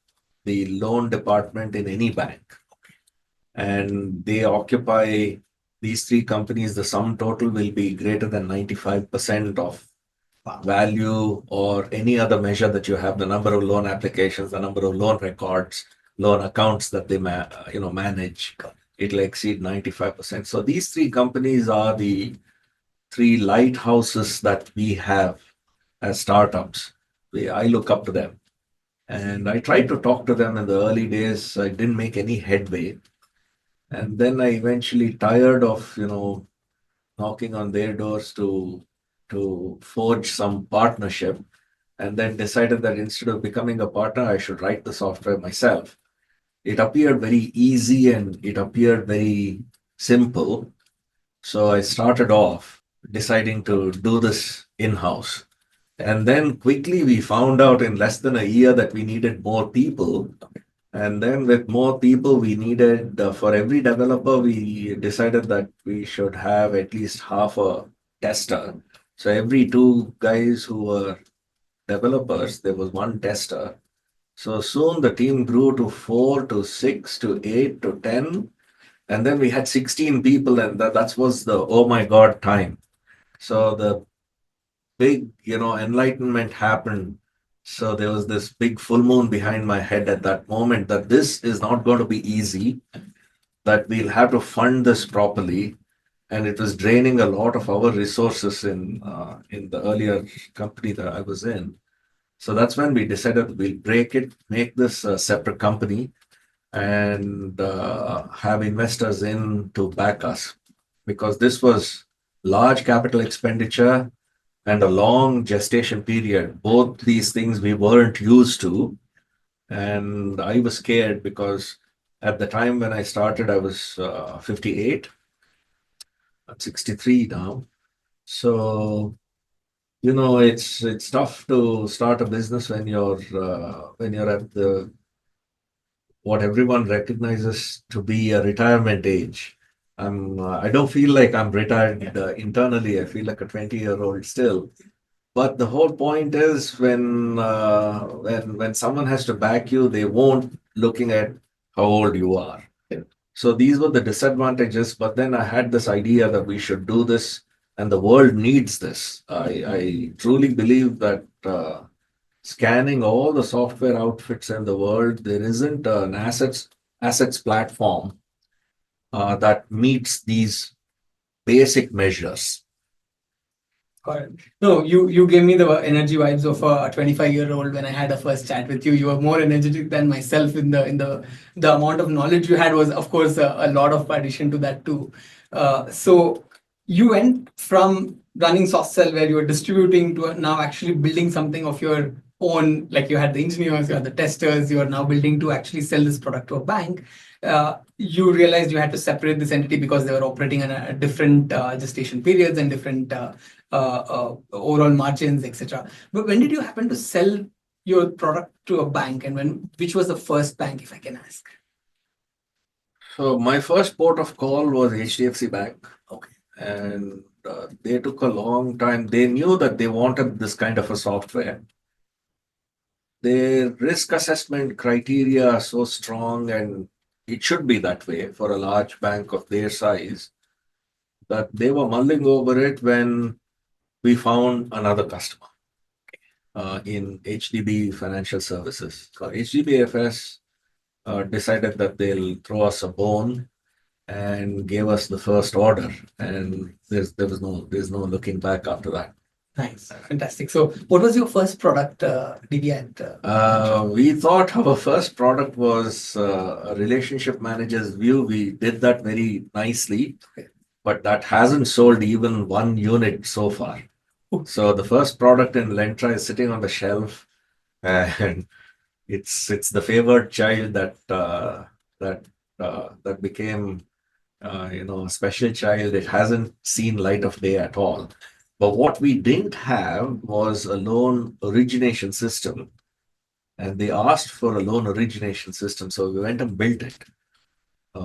the loan department in any bank. And they occupy these three companies, the sum total will be greater than 95% of value or any other measure that you have, the number of loan applications, the number of loan records, loan accounts that they manage. It'll exceed 95%. So these three companies are the three lighthouses that we have as startups. I look up to them. And I tried to talk to them in the early days. I didn't make any headway. And then I eventually tired of, knocking on their doors to forge some partnership, and then decided that instead of becoming a partner, I should write the software myself. it appeared very easy and it appeared very simple. So I started off deciding to do this in-house. And then quickly we found out in less than a year that we needed more people. And then with more people, we needed, for every developer, we decided that we should have at least half a tester. So every two guys who were developers, there was one tester. So soon the team grew to 4 to 6 to 8 to 10. And then we had 16 people, and that was the oh my God time. So the big, enlightenment happened. So there was this big full moon behind my head at that moment that this is not going to be easy, that we'll have to fund this properly. And it was draining a lot of our resources in the earlier company that I was in. So that's when we decided we'll break it, make this a separate company, and have investors in to back us, because this was large capital expenditure and a long gestation period. Both these things we weren't used to. And I was scared because at the time when I started, I was 58. I'm 63 now. So, it's tough to start a business when you're at the what everyone recognizes to be a retirement age. I don't feel like I'm retired internally. I feel like a 20-year-old still. But the whole point is when someone has to back you, they won't looking at how old you are. So these were the disadvantages. But then I had this idea that we should do this, and the world needs this. I truly believe that scanning all the software outfits in the world, there isn't an assets platform that meets these basic measures. Got it. No, you gave me the energy vibes of a 25-year-old when I had a first chat with you. You were more energetic than myself in the amount of knowledge you had was, of course, a lot of addition to that too. So you went from running Softcell where you were distributing to now actually building something of your own. Like you had the engineers, you had the testers, you are now building to actually sell this product to a bank. You realized you had to separate this entity because they were operating on a different gestation periods and different overall margins, etc. But when did you happen to sell your product to a bank, and which was the first bank, if I can ask? So my first port of call was HDFC Bank, Okay. and they took a long time. They knew that they wanted this kind of a software. Their risk assessment criteria are so strong, and it should be that way for a large bank of their size, that they were mulling over it when we found another customer in HDB Financial Services. So HDBFS decided that they'll throw us a bone and gave us the first order, and there's no looking back after that. Nice, fantastic. So, what was your first product, DB at? We thought our first product was a relationship manager's view. We did that very nicely, Okay. but that hasn't sold even one unit so far. So the first product in Lentra is sitting on the shelf, and it's the favored child that became a special child. It hasn't seen light of day at all. But what we didn't have was a loan origination system, and they asked for a loan origination system, so we went and built it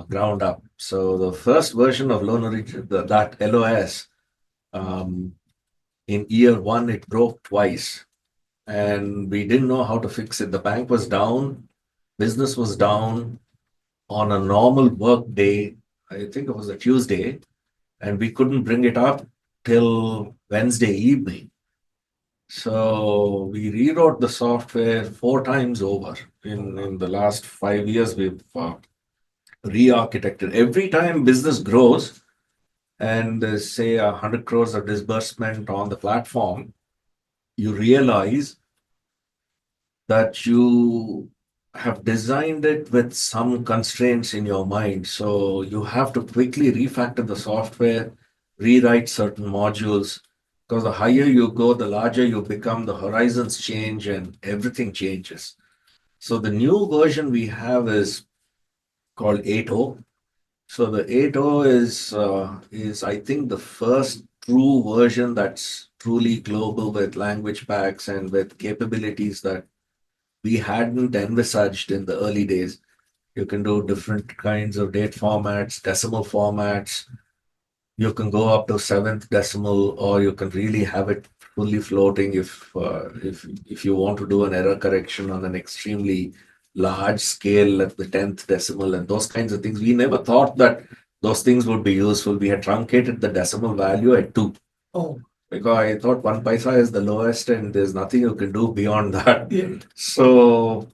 ground up. So the first version of loan origin, that LOS, in year one, it broke twice, and we didn't know how to fix it. The bank was down, business was down on a normal work day. I think it was a Tuesday, and we couldn't bring it up till Wednesday evening. So we rewrote the software 4 times over. In the last 5 years, we've re-architected. Every time business grows and there's, say, 100 crores of disbursement on the platform, you realize that you have designed it with some constraints in your mind. So you have to quickly refactor the software, rewrite certain modules, because the higher you go, the larger you become, the horizons change and everything changes. So the new version we have is called 8.0. So the 8.0 is I think the first true version that's truly global with language packs and with capabilities that we hadn't envisaged in the early days. You can do different kinds of date formats, decimal formats. You can go up to seventh decimal, or you can really have it fully floating if you want to do an error correction on an extremely large scale at the 10th decimal and those kinds of things. We never thought that those things would be useful. We had truncated the decimal value at 2 Oh, because I thought 1 paisa is the lowest and there's nothing you can do beyond that. yeah. So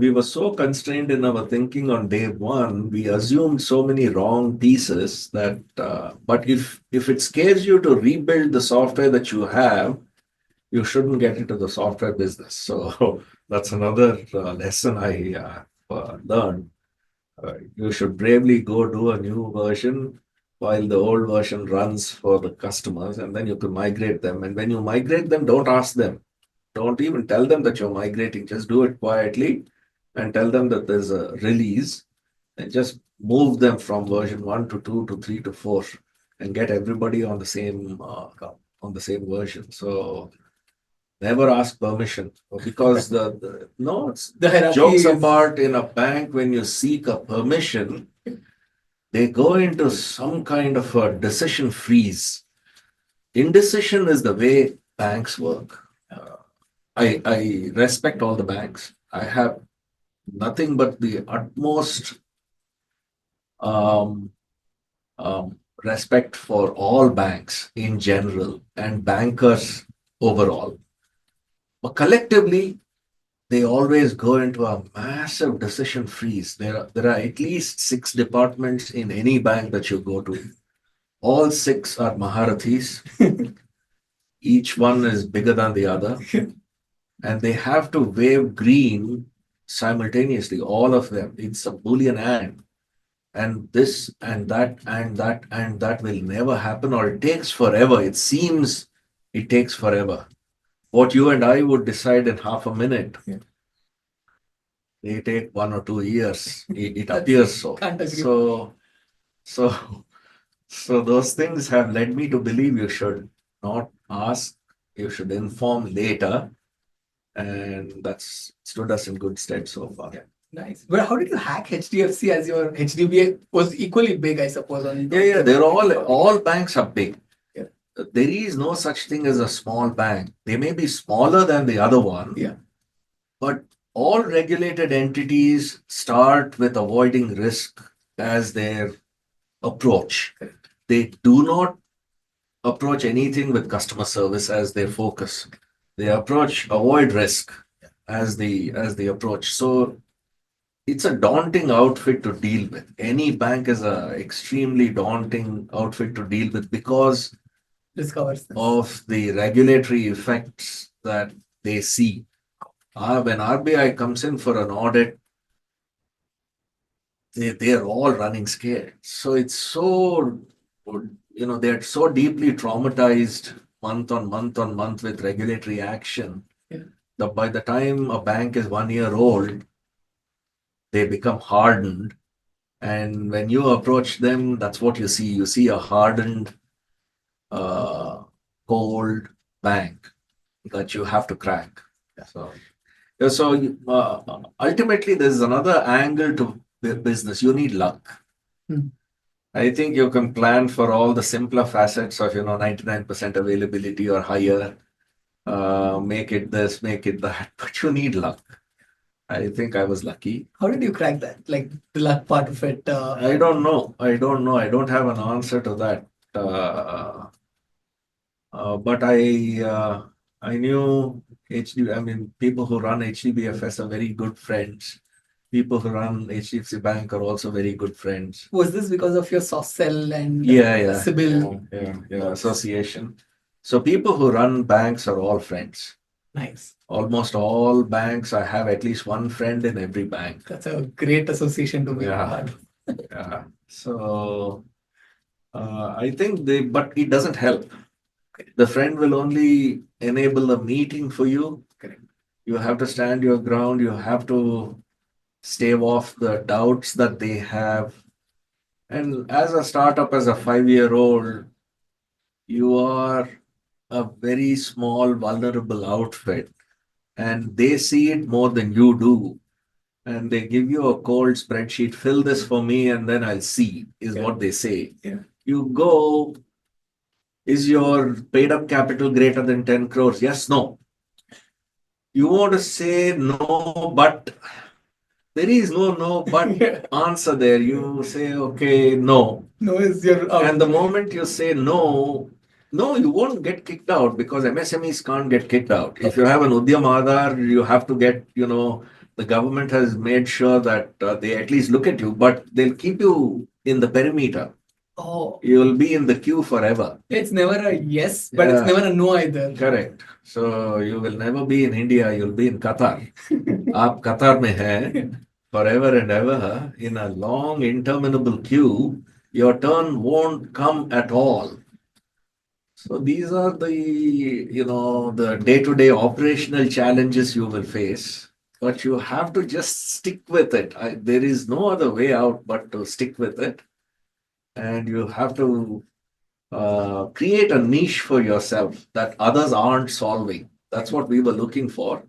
we were so constrained in our thinking on day one, we assumed so many wrong pieces that. But if it scares you to rebuild the software that you have, you shouldn't get into the software business. So that's another lesson I learned. You should bravely go do a new version while the old version runs for the customers, and then you can migrate them. And when you migrate them, don't ask them. Don't even tell them that you're migrating. Just do it quietly and tell them that there's a release and just move them from version 1 to 2 to 3 to 4 and get everybody on the same version. So never ask permission because the no it's The hierarchy jokes is apart. In a bank, when you seek a permission, they go into some kind of a decision freeze. Indecision is the way banks work. I respect all the banks. I have nothing but the utmost um, respect for all banks in general and bankers overall. But collectively, they always go into a massive decision freeze. There are at least 6 departments in any bank that you go to. All 6 are Maharathis. Each one is bigger than the other. And they have to wave green simultaneously, all of them. It's a Boolean and this and that and that and that will never happen, or it takes forever. It seems it takes forever. What you and I would decide in half a minute, Yeah. they take 1 or 2 years. It appears so. Can't agree. So so those things have led me to believe you should not ask, you should inform later, and that's stood us in good stead so far. Yeah. Nice. But how did you hack HDFC as your HDB was equally big, I suppose? On Yeah, they're all banks are big. Yeah. There is no such thing as a small bank. They may be smaller than the other one, Yeah. but all regulated entities start with avoiding risk as their approach. Correct. They do not approach anything with customer service as their focus. They approach avoid risk as the approach. So it's a daunting outfit to deal with. Any bank is a extremely daunting outfit to deal with because Discovers this. of the regulatory effects that they see. When RBI comes in for an audit, they're all running scared. So it's so, they're so deeply traumatized month on month on month with regulatory action that by the time a bank is 1 year old, they become hardened. And when you approach them, that's what you see. You see a hardened, cold bank that you have to crack. So ultimately, there's another angle to business. You need luck. I think you can plan for all the simpler facets of 99% availability or higher. Make it this, make it that, but you need luck. I think I was lucky. How did you crack that? Like the luck part of it? I don't know. I don't have an answer to that. But I knew I mean, people who run HDBFS are very good friends. People who run HDFC Bank are also very good friends. Was this because of your Softcell and Yeah, Sibyl? yeah, association. So people who run banks are all friends. Nice. Almost all banks, I have at least one friend in every bank. That's a great association to be part of. Yeah. So I think but it doesn't help. The friend will only enable a meeting for you. Correct. You have to stand your ground. You have to stave off the doubts that they have. And as a startup, as a 5-year-old, you are a very small, vulnerable outfit, and they see it more than you do. And they give you a cold spreadsheet, fill this for me, and then I'll see, is what they say. Yeah. You go, is your paid up capital greater than 10 crores? Yes, no. You want to say no, but there is no but Yeah. answer there. You say, okay, no. No is your out. And the moment you say no, no, you won't get kicked out because MSMEs can't get kicked out. If you have an Udyam Aadhar, you have to get, the government has made sure that they at least look at you, but they'll keep you in the perimeter. Oh, You'll be in the queue forever. it's never a yes, but it's Yeah. never a no either. Correct. So you will never be in India, you'll be in Qatar. आप कतार में हैं forever and ever in a long interminable queue. Your turn won't come at all. So these are the day-to-day operational challenges you will face, but you have to just stick with it. There is no other way out but to stick with it, and you have to create a niche for yourself that others aren't solving. That's what we were looking for,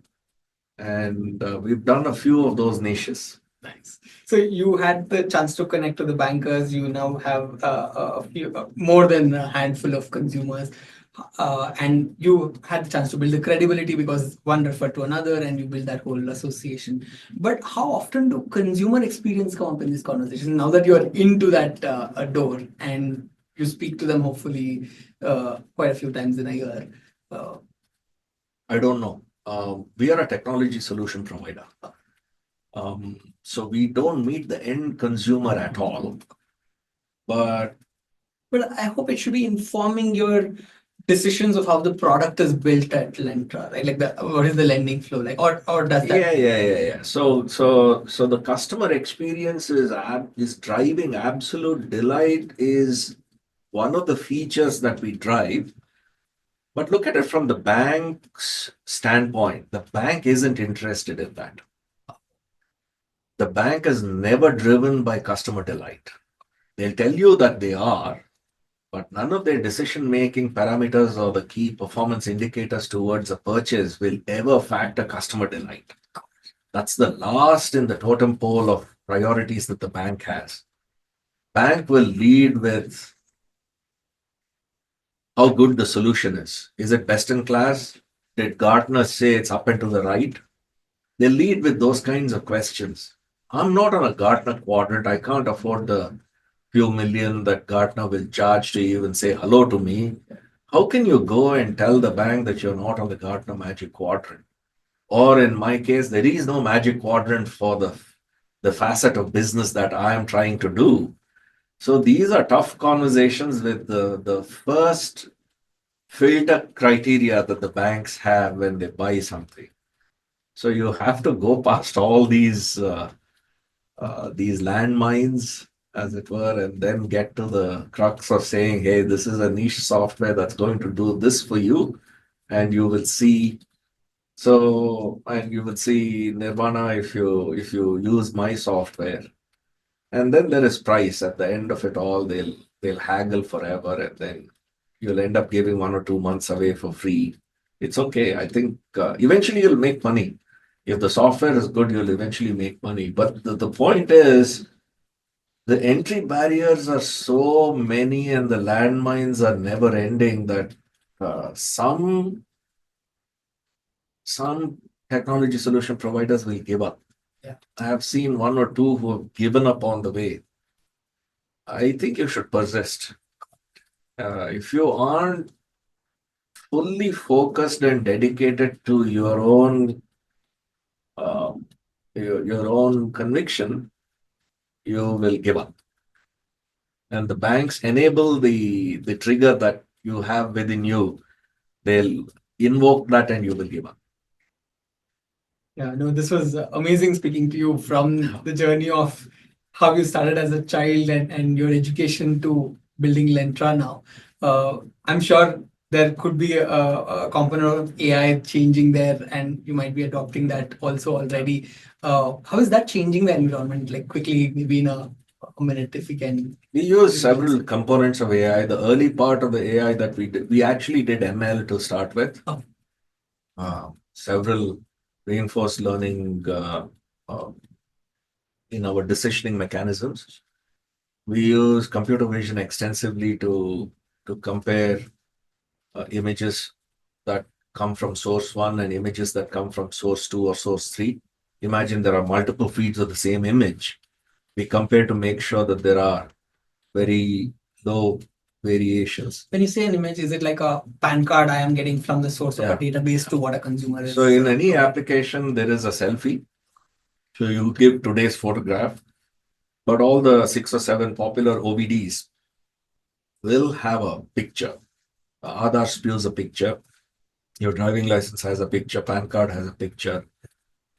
and we've done a few of those niches. Nice. So you had the chance to connect to the bankers. You now have a few, more than a handful of consumers, and you had the chance to build the credibility because one referred to another, and you build that whole association. But how often do consumer experience come up in this conversation? Now that you are into that door and you speak to them, hopefully, quite a few times in a year. I don't know. We are a technology solution provider. So we don't meet the end consumer at all. But I hope it should be informing your decisions of how the product is built at Lentra, right? Like what is the lending flow like, or does that? yeah. So the customer experience is driving absolute delight is one of the features that we drive. But look at it from the bank's standpoint. The bank isn't interested in that. The bank is never driven by customer delight. They'll tell you that they are, but none of their decision-making parameters or the key performance indicators towards a purchase will ever factor customer delight. That's the last in the totem pole of priorities that the bank has. Bank will lead with how good the solution is. Is it best in class? Did Gartner say it's up and to the right? They lead with those kinds of questions. I'm not on a Gartner quadrant. I can't afford the few million that Gartner will charge to even say hello to me. How can you go and tell the bank that you're not on the Gartner Magic Quadrant? Or in my case, there is no Magic Quadrant for the facet of business that I am trying to do. So these are tough conversations with the first filter criteria that the banks have when they buy something. So you have to go past all these landmines, as it were, and then get to the crux of saying, hey, this is a niche software that's going to do this for you, and you will see. So, and you will see nirvana if you use my software. And then there is price at the end of it all. They'll haggle forever, and then you'll end up giving 1 or 2 months away for free. It's okay. I think eventually you'll make money. If the software is good, you'll eventually make money. But the point is, the entry barriers are so many and the landmines are never ending that some technology solution providers will give up. Yeah. I have seen 1 or 2 who have given up on the way. I think you should persist. If you aren't fully focused and dedicated to your own conviction, you will give up. And the banks enable the trigger that you have within you. They'll invoke that and you will give up. Yeah, no, this was amazing speaking to you from the journey of how you started as a child and your education to building Lentra now. I'm sure there could be a component of AI changing there, and you might be adopting that also already. How is that changing the environment? Like quickly, maybe in a minute, if we can. We use several components of AI. The early part of the AI that we did, we actually did ML to start with. Oh. Several reinforced learning uh, in our decisioning mechanisms. We use computer vision extensively to compare images that come from source one and images that come from source two or source three. Imagine there are multiple feeds of the same image. We compare to make sure that there are very low variations. When you say an image, is it like a PAN card I am getting from the source of a database to what a consumer is? So in any application, there is a selfie. So you give today's photograph, but all the 6 or 7 popular OBDs will have a picture. Aadhaar spews a picture. Your driving license has a picture. PAN card has a picture.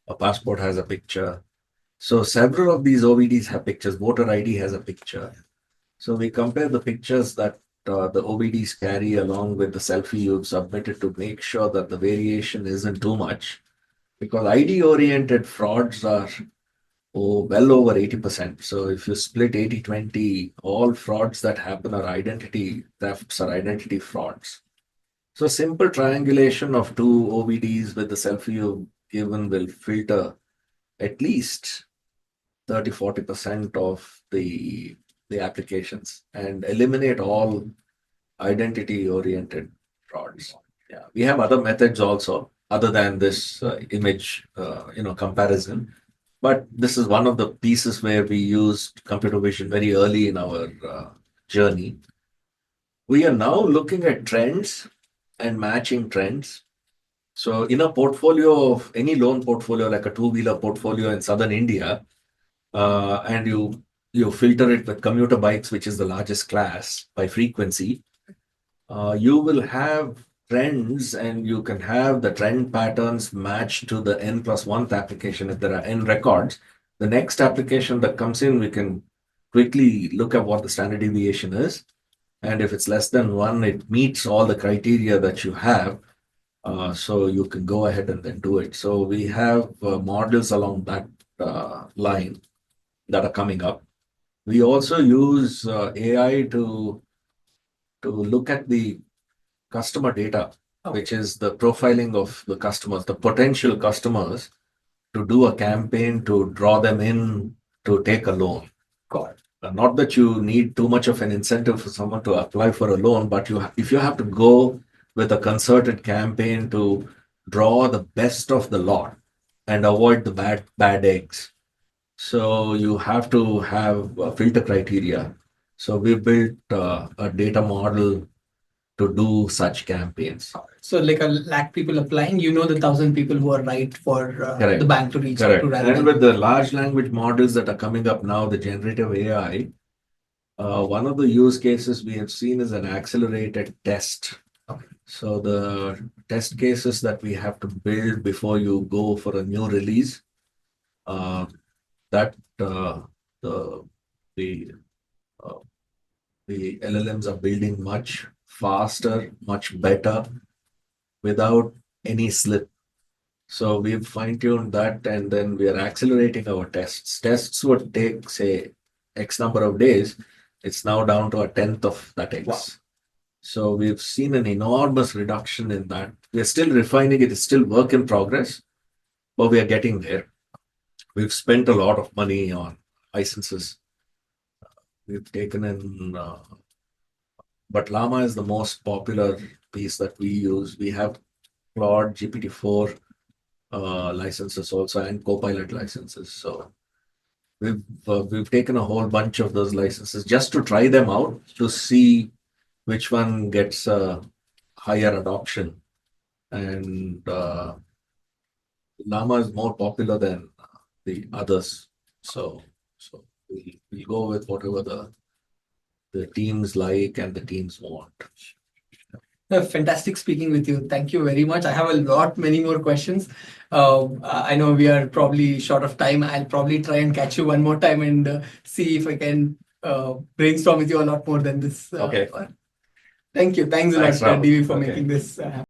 A passport has a picture. So several of these OBDs have pictures. Voter ID has a picture. So we compare the pictures that the OBDs carry along with the selfie you've submitted to make sure that the variation isn't too much. Because ID-oriented frauds are well over 80%. So if you split 80-20, all frauds that happen are identity thefts or identity frauds. So simple triangulation of two OBDs with the selfie you've given will filter at least 30-40% of the applications and eliminate all identity oriented frauds. Yeah, we have other methods also other than this image comparison, but this is one of the pieces where we used computer vision very early in our journey. We are now looking at trends and matching trends. So in a portfolio of any loan portfolio, like a two-wheeler portfolio in southern India, and you filter it with commuter bikes, which is the largest class by frequency, you will have trends, and you can have the trend patterns matched to the n+1th application. If there are n records, the next application that comes in, we can quickly look at what the standard deviation is. And if it's less than 1, it meets all the criteria that you have. So you can go ahead and then do it. So we have models along that line that are coming up. We also use AI to look at the customer data, which is the profiling of the customers, the potential customers, to do a campaign to draw them in to take a loan. Not that you need too much of an incentive for someone to apply for a loan, but if you have to go with a concerted campaign to draw the best of the lot and avoid the bad eggs. So you have to have filter criteria. So we built a data model to do such campaigns. So like 100,000 people applying, the 1,000 people who are right for the bank to reach out to. And with the large language models that are coming up now, the generative AI, one of the use cases we have seen is an accelerated test. So the test cases that we have to build before you go for a new release, that the LLMs are building much faster, much better, without any slip. So we've fine-tuned that, and then we are accelerating our tests. Tests would take, say, X number of days. It's now down to a tenth of that X. Wow. So we've seen an enormous reduction in that. We're still refining it. It's still work in progress, but we are getting there. We've spent a lot of money on licenses. We've taken in, but Llama is the most popular piece that we use. We have Claude GPT-4 licenses also, and Copilot licenses. So we've taken a whole bunch of those licenses just to try them out to see which one gets higher adoption. And Llama is more popular than the others. So we'll go with whatever the teams like and the teams want. Fantastic speaking with you. Thank you very much. I have many more questions. I know we are probably short of time. I'll probably try and catch you one more time and see if I can brainstorm with you a lot more than this. Okay. Thanks a lot, Thanks, Rahul. DV, for Okay. making this happen.